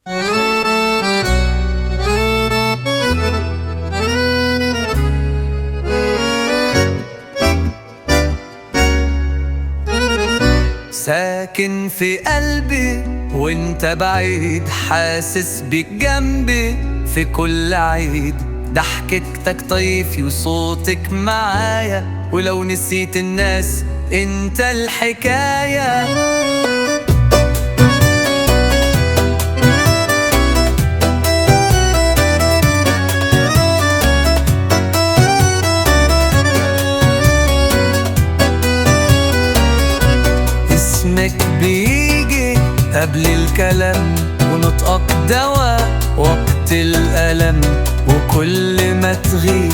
ساكن في قلبي وانت بعيد، حاسس بيك جنبي في كل عيد. ضحكتك طيفي وصوتك معايا، ولو نسيت الناس انت الحكاية. اسمك بيجي قبل الكلام، ونطقك دواء وقت الألم. وكل ما تغيب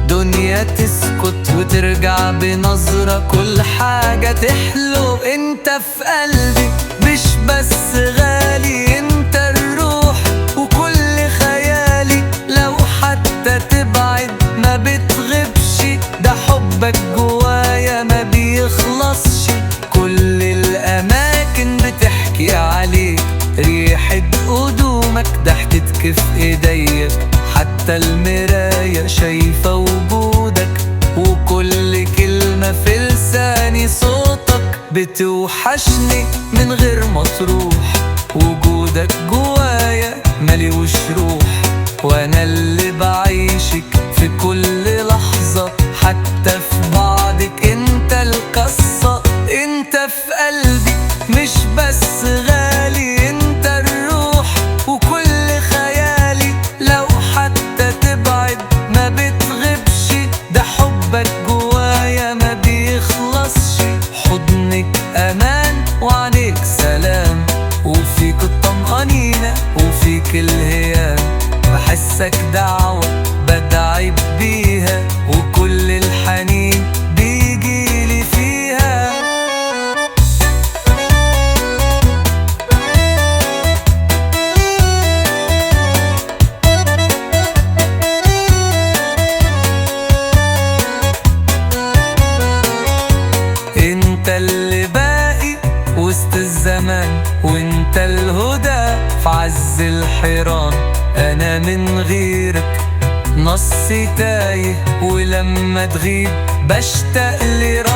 دنيا تسكت، وترجع بنظرة كل حاجة تحلو. انت في قلبي مش بس غالي، انت الروح وكل خيالي. لو حتى تبعد ما بتغيبش، ده حبك جوايا ما بيخلصش. كل الأماكن بتحكي عليك، ريحة قدومك ضحكتك في ايديا. حتى المراية شايفة وجودك، وكل كلمة في لساني صوتك. بتوحشني من غير ما تروح، وجودك جوايا مليوش روح. وانا اللي بعيشك في كل لحظة، حتى في بعدك انت القصة. انت في قلبي مش بس غالي، انت الروح وكل خيالي. لو حتى تبعد ما بتغيبش، ده حبك جوايا ما بيخلصش. حضنك امان وعليك سلام، وفيك الطمأنينة وفيك الهيام. بحسك دعوة بدعي بيها، وكل الحنين بيجيلي فيها. انت اللي باقي وسط الزمان، وانت الهدى في عز الحيران. انا من غيرك نصي تايه، ولما تغيب بشتاق لرحمتك.